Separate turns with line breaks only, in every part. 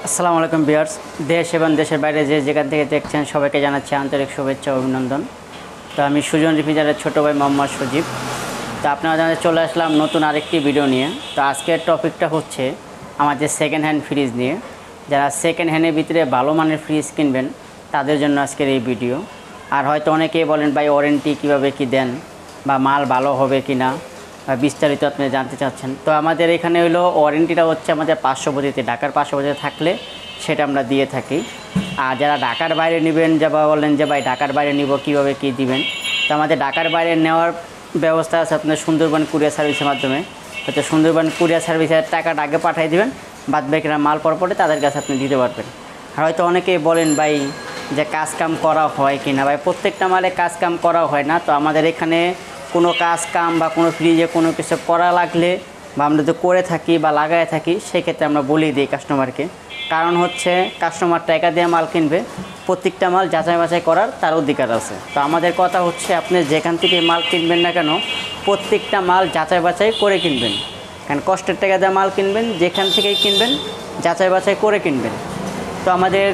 আসসালামু আলাইকুম ভিউয়ার্স, দেশ এবং দেশের বাইরে যে যেখান থেকে দেখছেন সবাইকে জানাচ্ছি আন্তরিক শুভেচ্ছা ও অভিনন্দন। তো আমি সুজন রেফ্রিজারের ছোটো ভাই মোহাম্মদ সজীব। তো আপনারা জানাতে চলে আসলাম নতুন আরেকটি ভিডিও নিয়ে। তো আজকের টপিকটা হচ্ছে আমাদের সেকেন্ড হ্যান্ড ফ্রিজ নিয়ে। যারা সেকেন্ড হ্যান্ডের ভিতরে ভালো মানের ফ্রিজ কিনবেন তাদের জন্য আজকের এই ভিডিও। আর হয়তো অনেকেই বলেন ভাই ওয়ারেন্টি কীভাবে কী দেন বা মাল ভালো হবে কি না, বিস্তারিত আপনি জানতে চাচ্ছেন। তো আমাদের এখানে হলো ওয়ারেন্টিটা হচ্ছে আমাদের পার্শ্ববর্তীতে, ঢাকার পার্শ্ববর্তীতে থাকলে সেটা আমরা দিয়ে থাকি। আর যারা ঢাকার বাইরে নেবেন, যারা বলেন যে ভাই ঢাকার বাইরে নিব কীভাবে কী দিবেন, তো আমাদের ঢাকার বাইরে নেওয়ার ব্যবস্থা আছে আপনার সুন্দরবন কুরিয়ার সার্ভিসের মাধ্যমে। হয়তো সুন্দরবন কুরিয়ার সার্ভিসের টাকাটা আগে পাঠিয়ে দেবেন, বাদ বাকিরা মাল পরে তাদের কাছে আপনি দিতে পারবেন। আর হয়তো অনেকেই বলেন ভাই যে কাজ কাম করা হয় কি না। ভাই প্রত্যেকটা মালে কাজ কাম করা হয় না। তো আমাদের এখানে কোনো কাজ কাম বা কোনো ফ্রিজে কোনো কিছু করা লাগলে বা আমরা যদি করে থাকি বা লাগায় থাকি, সেক্ষেত্রে আমরা বলি দিই কাস্টমারকে। কারণ হচ্ছে কাস্টমার টাকা দিয়ে মাল কিনবে, প্রত্যেকটা মাল যাচাই বাছাই করার তার অধিকার আছে। তো আমাদের কথা হচ্ছে আপনি যেখান থেকে মাল কিনবেন না কেন, প্রত্যেকটা মাল যাচাই বাছাই করে কিনবেন। কারণ কষ্টের টাকা দিয়ে মাল কিনবেন, যেখান থেকেই কিনবেন যাচাই বাছাই করে কিনবেন। তো আমাদের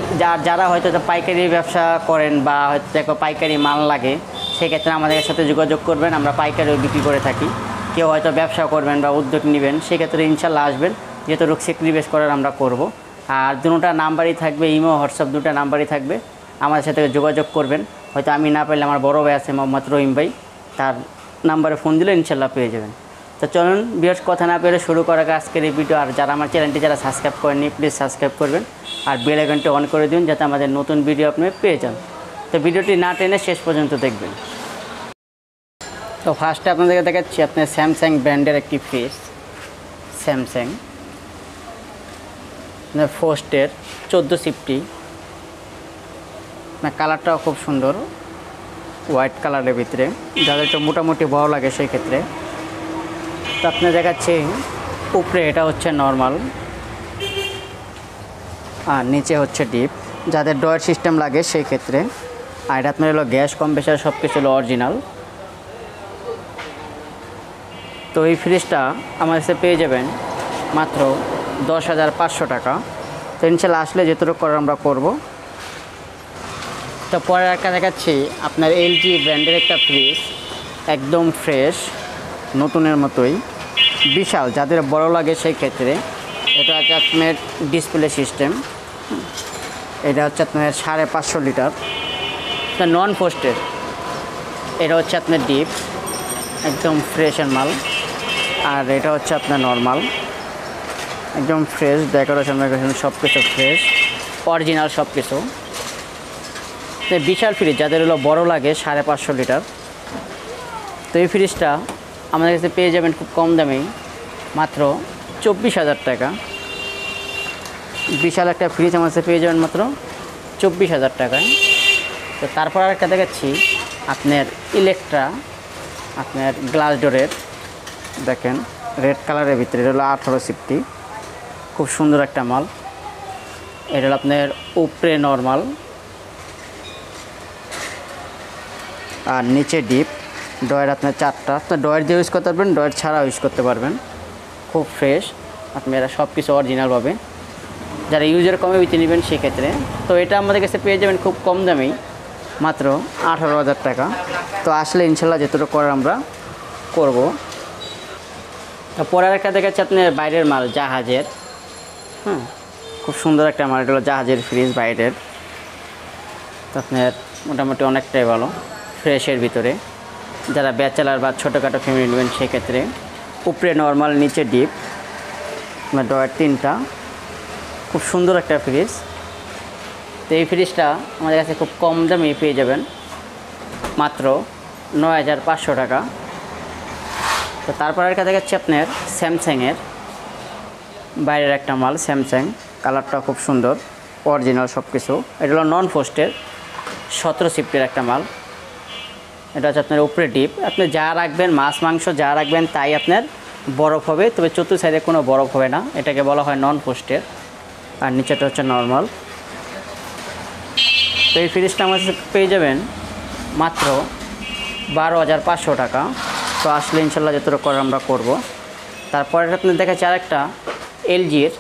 যারা হয়তো পাইকারি ব্যবসা করেন বা হয়তো পাইকারি মাল লাগে, সেক্ষেত্রে আমাদের সাথে যোগাযোগ করবেন। আমরা পাইকারিও বিক্রি করে থাকি। কেউ হয়তো ব্যবসা করবেন বা উদ্যোগ নেবেন, সেক্ষেত্রে ইনশাল্লাহ আসবেন, যেহেতু রিকোয়েস্ট করার আমরা করব। আর দুটো নাম্বারই থাকবে, ইমো হোয়াটসঅ্যাপ দুটো নাম্বারই থাকবে, আমাদের সাথে যোগাযোগ করবেন। হয়তো আমি না পারলে আমার বড় ভাই আছে মোহাম্মদ রহিম ভাই, তার নাম্বারে ফোন দিলে ইনশাল্লাহ পেয়ে যাবেন। তো চলুন ভিউয়ার্স, কথা না পেরে শুরু করা আজকের এই ভিডিও। আর যারা আমার চ্যানেলটি যারা সাবস্ক্রাইব করেননি, প্লিজ সাবস্ক্রাইব করবেন আর বেল আইকনটি অন করে দিন, যাতে আমাদের নতুন ভিডিও আপনি পেয়ে যান। তো ভিডিওটি না টেনে শেষ পর্যন্ত দেখবেন। তো ফার্স্টে আপনাদেরকে দেখাচ্ছি আপনার স্যামসাং ব্র্যান্ডের একটি ফ্রিজ, স্যামসাং ফোস্টের 1450। কালারটাও খুব সুন্দর, হোয়াইট কালারের ভিতরে, যাদের একটু মোটামুটি বড় লাগে সেই ক্ষেত্রে। তো আপনি দেখাচ্ছি উপরে এটা হচ্ছে নর্মাল আর নিচে হচ্ছে ডিপ, যাদের ডয়ার সিস্টেম লাগে সেই ক্ষেত্রে। আর এটা আপনার হলো গ্যাস কম্প্রেসার, সব কিছু হলো অরিজিনাল। তো এই ফ্রিজটা আমার কাছে পেয়ে যাবেন মাত্র 10,500 টাকা। তো ইনশাল্লাহ আসলে যেটুকু করার আমরা করব। তো পরে একটা দেখাচ্ছি আপনার এলজি ব্র্যান্ডের একটা ফ্রিজ, একদম ফ্রেশ নতুনের মতোই, বিশাল, যাদের বড় লাগে সেই ক্ষেত্রে। এটা হচ্ছে আপনার ডিসপ্লে সিস্টেম, এটা হচ্ছে আপনার 550 লিটার, নন পোস্টের। এটা হচ্ছে আপনার ডিপ, একদম ফ্রেশের মাল। আর এটা হচ্ছে আপনার নর্মাল, একদম ফ্রেশ, ডেকোরেশন সব কিছু ফ্রেশ, অরিজিনাল সব কিছু। বিশাল ফ্রিজ, যাদের হলো বড় লাগে 550 লিটার। তো এই ফ্রিজটা আমাদের কাছে পেয়ে যাবেন খুব কম দামেই, মাত্র 24,000 টাকা। বিশাল একটা ফ্রিজ আমার কাছে পেয়ে যাবেন মাত্র 24,000 টাকায়। তো তারপর আরেকটা দেখাচ্ছি আপনার ইলেকট্রা, আপনার গ্লাস ডোরের, দেখেন রেড কালারের ভিতরে, এটা হলো 1850, খুব সুন্দর একটা মাল। এটা হলো আপনার উপরে নর্মাল আর নিচে ডিপ, ডয়ার আপনার 4টা, আপনার ডয়ার দিয়ে ইউজ করতে পারবেন, ডয়ার ছাড়াও ইউজ করতে পারবেন। খুব ফ্রেশ, আপনারা সব কিছু অরিজিনাল পাবে, যারা ইউজের কমে বিতে নেবেন সেক্ষেত্রে। তো এটা আমাদের কাছে পেয়ে যাবেন খুব কম দামেই, মাত্র 18,000 টাকা। তো আসলে ইনশাল্লাহ যেটুকু করার আমরা করব। তো পরের একটা দেখাচ্ছে আপনার বাইরের মাল, জাহাজের, খুব সুন্দর একটা মাল। এটা হলো জাহাজের ফ্রিজ বাইরের। তো আপনার মোটামুটি অনেকটাই ভালো, ফ্রেশের ভিতরে, যারা ব্যাচেলার বা ছোটোখাটো ফ্যামিলি নেবেন সেক্ষেত্রে। উপরে নর্মাল, নিচে ডিপ, আপনার ডয়ার 3টা, খুব সুন্দর একটা ফ্রিজ। তো এই ফ্রিজটা আমাদের কাছে খুব কম দামে পেয়ে যাবেন, মাত্র 9,500 টাকা। তো তারপর একটা দেখাচ্ছি আপনার স্যামসাংয়ের বাইরের একটা মাল, স্যামসাং, কালারটা খুব সুন্দর, অরিজিনাল সব কিছু। এটা হলো নন পোস্টের 1750 একটা মাল। এটা হচ্ছে আপনার উপরে ডিপ, আপনি যা রাখবেন, মাছ মাংস যা রাখবেন তাই আপনার বরফ হবে, তবে চতুর্থ সাইডে কোনো বরফ হবে না, এটাকে বলা হয় নন পোস্টের। আর নিচেটা হচ্ছে নর্মাল। তো এই ফ্রিজটা আমার পেয়ে যাবেন মাত্র 12,500 টাকা। তো আসলে ইনশাল্লাহ যতটুকু করার আমরা করব। তারপরে আপনি দেখাচ্ছি আরেকটা এলজির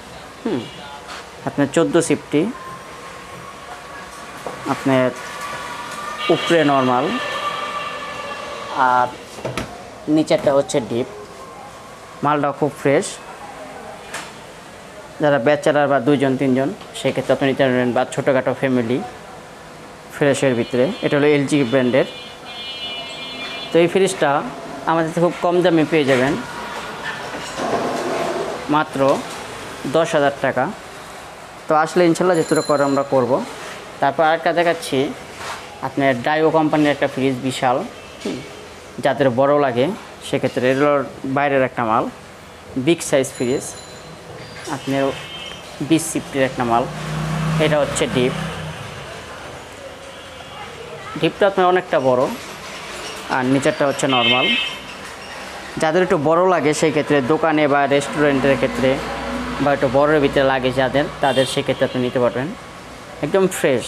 আপনার 14 সিফটি, আপনার উপরে নর্মাল আর নিচেরটা হচ্ছে ডিপ। মালটা খুব ফ্রেশ, যারা ব্যাচেলার বা 2 জন 3 জন সেক্ষেত্রে আপনি নিতে পারবেন, বা ছোটোখাটো ফ্যামিলি ফ্রেশের ভিতরে। এটা হলো এলজি ব্র্যান্ডের। তো এই ফ্রিজটা আমাদের খুব কম দামে পেয়ে যাবেন, মাত্র 10,000 টাকা। তো আসলে ইনশাল্লাহ যেটুকু করে আমরা করব। তারপর আরেকটা দেখাচ্ছি আপনার ডাইও কোম্পানির একটা ফ্রিজ, বিশাল, যাদের বড় লাগে সেক্ষেত্রে এগুলোর বাইরের একটা মাল, বিগ সাইজ ফ্রিজ, আপনার 20 সিফটির একটা মাল। এটা হচ্ছে ডিপটা আপনার অনেকটা বড় আর নিচেরটা হচ্ছে নর্মাল। যাদের একটু বড় লাগে সেই ক্ষেত্রে দোকানে বা রেস্টুরেন্টের ক্ষেত্রে বা একটু বড়ের ভিতরে লাগে তাদের সেক্ষেত্রে আপনি নিতে পারবেন। একদম ফ্রেশ,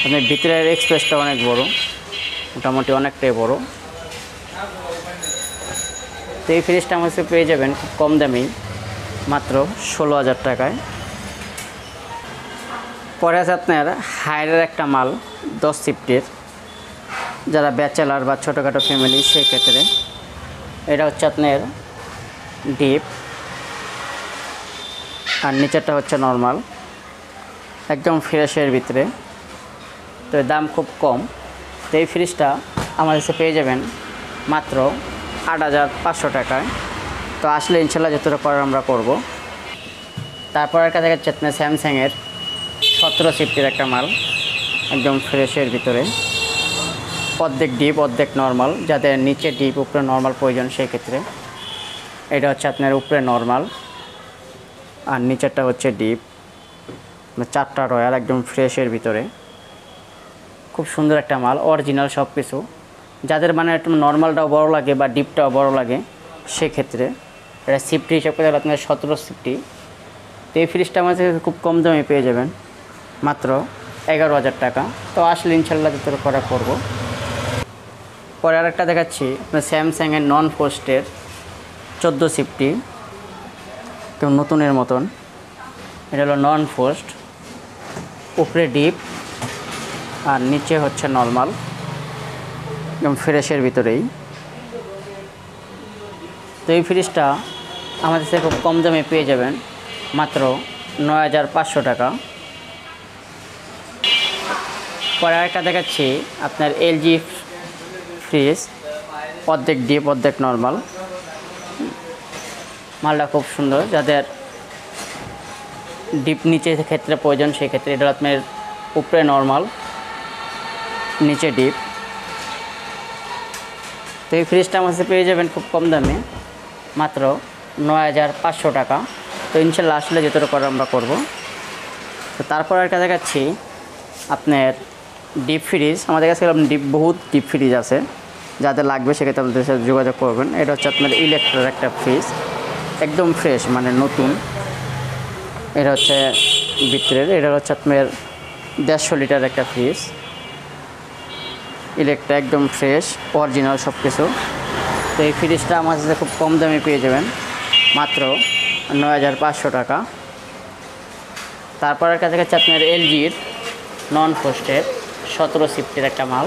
আপনার ভিতরের এক্সপ্রেসটা অনেক বড়, মোটামুটি অনেকটাই বড়। তো এই ফ্রিজটা আমার কাছে পেয়ে যাবেন খুব কম দামেই, মাত্র 16,000 টাকায়। পরে আছে আপনার হায়ারের একটা মাল, 10 সিফটির, যারা ব্যাচেলার বা ছোটোখাটো ফ্যামিলি সেই ক্ষেত্রে। এটা হচ্ছে আপনার ডিপ আর নিচেরটা হচ্ছে নর্মাল, একদম ফ্রেশের ভিতরে। তো দাম খুব কম। তো এই ফ্রিজটা আমার কাছে পেয়ে যাবেন মাত্র 8,500 টাকায়। তো আসলে ইনশাল্লাহ যতটা করার আমরা করব। তারপর একটা দেখাচ্ছে আপনার স্যামসাংয়ের 17 সিফটির একটা মাল, একদম ফ্রেশের ভিতরে, অর্ধেক ডিপ অর্ধেক নর্মাল, যাদের নিচে ডিপ উপরে নর্মাল প্রয়োজন সেই ক্ষেত্রে। এটা হচ্ছে আপনার উপরে নর্মাল আর নিচেরটা হচ্ছে ডিপ, 4টা রয়্যাল, একদম ফ্রেশের ভিতরে। খুব সুন্দর একটা মাল, অরিজিনাল সব কিছু। যাদের মানে একটু নর্মালটাও বড় লাগে বা ডিপটাও বড় লাগে সেক্ষেত্রে এটা সিফটি হিসাব করে আপনার 17 সিফটি। তো এই ফ্রিজটা আমাদের খুব কম দামে পেয়ে যাবেন, মাত্র 11,000 টাকা। তো আসলে ইনশাল্লাহ যত করা করব। পরে আরেকটা দেখাচ্ছি আপনার স্যামসাংয়ের নন ফ্রস্টের 14 সিফটি, কেউ নতুনের মতন। এটা হলো নন ফ্রস্ট, উপরে ডিপ আর নিচে হচ্ছে নর্মাল, একদম ফ্রেশের ভিতরেই। তো এই ফ্রিজটা আমাদের থেকে খুব কম দামে পেয়ে যাবেন, মাত্র 9,500 টাকা। পরে আরেকটা দেখাচ্ছি আপনার এলজি ফ্রিজ, অর্ধেক ডিপ অর্ধেক নর্মাল। মালটা খুব সুন্দর, যাদের ডিপ নিচে ক্ষেত্রে প্রয়োজন সেই ক্ষেত্রে। এটা আপনার উপরে নর্মাল নিচে ডিপ। তো এই ফ্রিজটা আমার কাছে পেয়ে যাবেন খুব কম দামে, মাত্র 9,500 টাকা। তো ইনশাল্লাহ আসলে যতটা করার আমরা করব। তো তারপর একটা দেখাচ্ছি আপনার ডিপ ফ্রিজ। আমাদের কাছে বহুত ডিপ ফ্রিজ আছে, যাদের লাগবে সেক্ষেত্রে আমাদের সাথে যোগাযোগ করবেন। এটা হচ্ছে আপনার ইলেকট্রিক একটা ফ্রিজ, একদম ফ্রেশ, মানে নতুন। এটা হচ্ছে ভিতরের, এটা হচ্ছে আপনার 150 লিটার একটা ফ্রিজ, ইলেকট্রিক, একদম ফ্রেশ অরিজিনাল সব কিছু। তো এই ফ্রিজটা আমার কাছে খুব কম দামে পেয়ে যাবেন, মাত্র 9,500 টাকা। তারপর একটা দেখাচ্ছে আপনার এলজির নন ফ্রস্টের 17 সিফটির একটা মাল,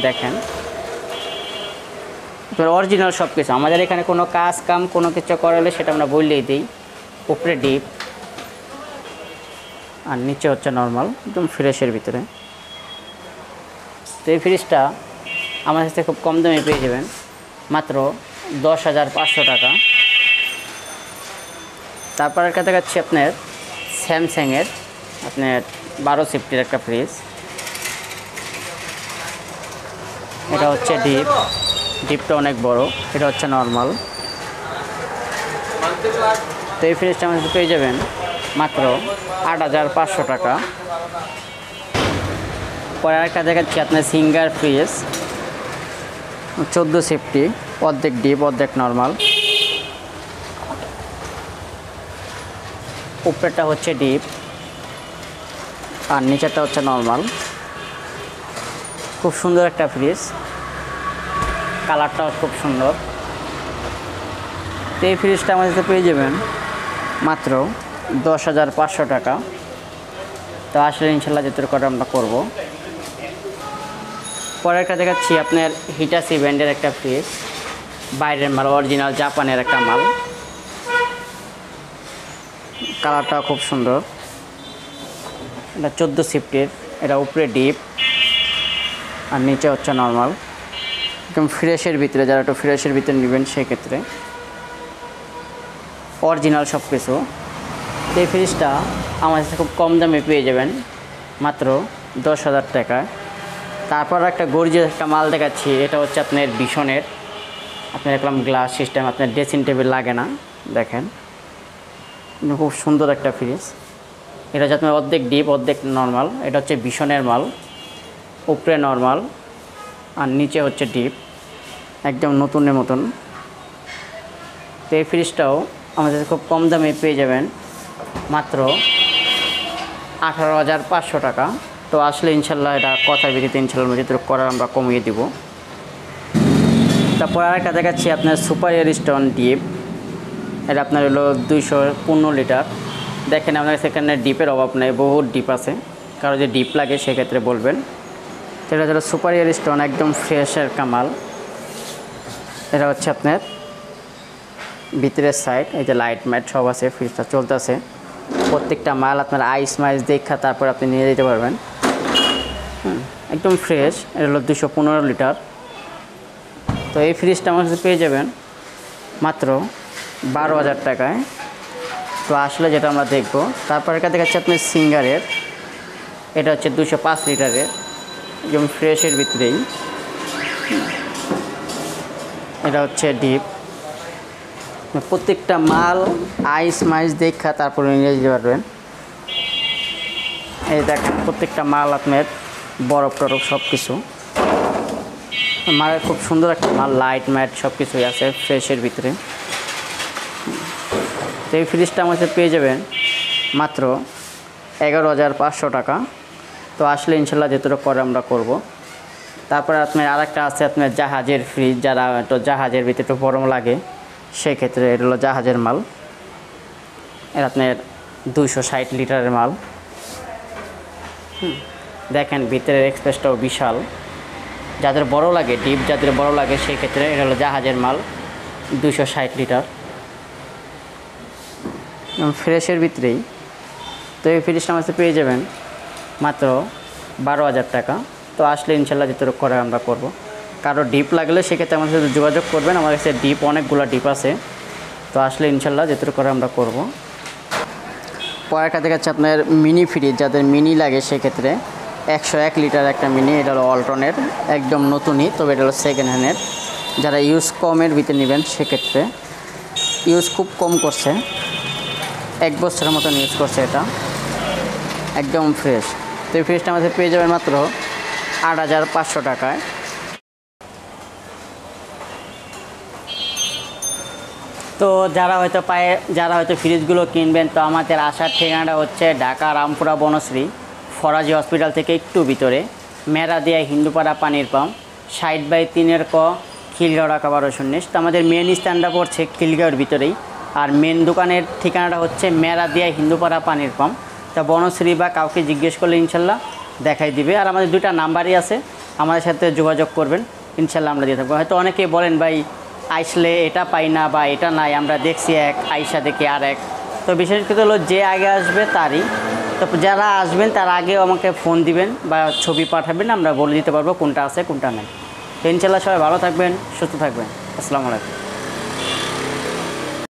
দেখেন অরিজিনাল সব কিছু। আমাদের এখানে কোনো কাজ কাম কোনো কিছু করালে সেটা আমরা বললেই দিই। উপরে ডিপ আর নিচে হচ্ছে নর্মাল, একদম ফ্রেশের ভিতরে। তো এই ফ্রিজটা আমার কাছে খুব কম দামে পেয়ে যাবেন, মাত্র 10,500 টাকা। তারপর একটা দেখাচ্ছি আপনার স্যামসাংয়ের আপনার 12 সিফটির একটা ফ্রিজ। এটা হচ্ছে ডিপটা অনেক বড়, এটা হচ্ছে নর্মাল। তো এই ফ্রিজটা আমাদের পেয়ে যাবেন মাত্র 8,500 টাকা। পরে আরেকটা দেখাচ্ছি আপনার সিঙ্গার ফ্রিজ, 14 সিফটি, অর্ধেক ডিপ অর্ধেক নর্মাল। উপরেরটা হচ্ছে ডিপ আর নিচেরটা হচ্ছে নর্মাল। খুব সুন্দর একটা ফ্রিজ, কালারটাও খুব সুন্দর। তো এই ফ্রিজটা আমাদের পেয়ে যাবেন মাত্র 10,500 টাকা। তো আসলে ইনশাল্লাহ যেতে করে আমরা করব। পরে একটা দেখাচ্ছি আপনার হিটাচি ব্র্যান্ডের একটা ফ্রিজ, বাইরের মাল, অরিজিনাল জাপানের একটা মাল। কালারটা খুব সুন্দর। এটা 14 শিফটের, এটা উপরে ডিপ আর নিচে হচ্ছে নর্মাল, একদম ফ্রেশের ভিতরে। যারা একটু ফ্রেশের ভিতরে নেবেন সেক্ষেত্রে অরিজিনাল সব কিছু। এই ফ্রিজটা আমার কাছে খুব কম দামে পেয়ে যাবেন, মাত্র 10,000 টাকায়। তারপর একটা গর্জিয়াস একটা মাল দেখাচ্ছি, এটা হচ্ছে আপনার বিশনের। আপনার দেখলাম গ্লাস সিস্টেম, আপনার ড্রেসিং টেবিল লাগে না। দেখেন খুব সুন্দর একটা ফ্রিজ। এটা হচ্ছে আপনার অর্ধেক ডিপ অর্ধেক নর্মাল। এটা হচ্ছে বিশনের মাল, উপরে নর্মাল আর নিচে হচ্ছে ডিপ, একদম নতুনের মতন। তো এই ফ্রিজটাও আমাদের খুব কম দামে পেয়ে যাবেন, মাত্র 18,500 টাকা। তো আসলে ইনশাল্লাহ এটা কথার ভিত্তিতে ইনশাল্লাহ যেটুকু করার আমরা কমিয়ে দিব। তারপর আরেকটা দেখাচ্ছি আপনার সুপার স্টোন ডিপ। এটা আপনার হলো 215 লিটার। দেখেন আপনার সেখানে ডিপের অভাব নেই, বহুত ডিপ আছে। কারো যে ডিপ লাগে সেক্ষেত্রে বলবেন। এটা হলো সুপার স্টোন, একদম ফ্রেশের কামাল। এটা হচ্ছে আপনার ভিতরের সাইড, এই যে লাইট ম্যাট সব আছে, ফ্রিজটা চলতেছে। প্রত্যেকটা মাল আপনার আইস মাইস দেখা তারপর আপনি নিয়ে যেতে পারবেন। একদম ফ্রেশ। এটা হলো 215 লিটার। তো এই ফ্রিজটা আমার কাছে পেয়ে যাবেন মাত্র 12,000 টাকায়। তো আসলে যেটা আমরা দেখব, তারপর একটা দেখাচ্ছি আপনার সিঙ্গারের। এটা হচ্ছে 205 লিটারের, একদম ফ্রেশের ভিতরেই। এটা হচ্ছে ডিপ। প্রত্যেকটা মাল আইস মাইস দেখা তারপরে নিয়ে যেতে পারবেন। এই দেখেন প্রত্যেকটা মাল আপনার বরফ টরফ সব কিছু। মালের খুব সুন্দর একটা মাল, লাইট ম্যাট সব কিছুই আছে ফ্রেশের ভিতরে। তো এই ফ্রিজটা আমাদের পেয়ে যাবেন মাত্র 11,500 টাকা। তো আসলে ইনশাল্লাহ যেটুকু করে আমরা করব। তারপরে আপনার আরেকটা আছে আপনার জাহাজের ফ্রিজ, যারা একটু জাহাজের ভিতরে একটু গরম লাগে সেক্ষেত্রে এটা হলো জাহাজের মাল। এটা আপনার 260 লিটারের মাল। দেখেন ভিতরের এক্সপ্রেসটাও বিশাল। যাদের বড় লাগে ডিপ, যাদের বড় লাগে সেই ক্ষেত্রে এটা হলো জাহাজের মাল, 260 লিটার, ফ্রেশের ভিতরেই। তো এই ফ্রিজটা আমাদের পেয়ে যাবেন মাত্র 12,000 টাকা। তো আসলে ইনশাল্লাহ যেটুকু করে আমরা করব। কারো ডিপ লাগলে সেক্ষেত্রে আমাদের সাথে যোগাযোগ করবেন। আমার কাছে ডিপ অনেকগুলো ডিপ আছে। তো আসলে ইনশাল্লাহ যেটুকু করে আমরা করব। পরে একটা দেখাচ্ছে আপনার মিনি ফ্রিজ, যাদের মিনি লাগে সেক্ষেত্রে 101 লিটার একটা মিনি। এটা হলো ওয়ালটনের, একদম নতুনই, তবে এটা হলো সেকেন্ড হ্যান্ডের। যারা ইউজ কমের ভিতরে নেবেন সেক্ষেত্রে ইউজ খুব কম করছে, 1 বছরের মতন ইউজ করছে। এটা একদম ফ্রেশ। তো এই ফ্রিজটা আমাদের পেয়ে যাবেন মাত্র 8,500 টাকায়। তো যারা হয়তো ফ্রিজগুলো কিনবেন, তো আমাদের আসার ঠিকানাটা হচ্ছে ঢাকা রামপুরা বনশ্রী ফরাজি হসপিটাল থেকে একটু ভিতরে, মেরাদিয়া হিন্দুপাড়া পানির পাম্প, 60/3 ক, খিলগাঁও ঢাকা 1219। তো আমাদের মেন স্ট্যান্ডটা পড়ছে খিলগাঁওয়ের ভিতরেই, আর মেন দোকানের ঠিকানাটা হচ্ছে মেরাদিয়া হিন্দুপাড়া পানির পাম্প। তা বনশ্রী বা কাউকে জিজ্ঞেস করলে ইনশাল্লাহ দেখাই দিবে। আর আমাদের 2টা নাম্বারই আছে, আমাদের সাথে যোগাযোগ করবেন, ইনশাল্লাহ আমরা দিয়ে থাকবো। হয়তো অনেকেই বলেন ভাই আইসলে এটা পাই না বা এটা নাই, আমরা দেখছি এক, আইসা দেখি আর এক। তো বিশেষ করে হলো যে আগে আসবে তারই। তো যারা আসবেন তার আগেও আমাকে ফোন দিবেন বা ছবি পাঠাবেন, আমরা বলে দিতে পারবো কোনটা আছে কোনটা নাই। তো ইনশাল্লাহ সবাই ভালো থাকবেন, সুস্থ থাকবেন। আসসালামু আলাইকুম।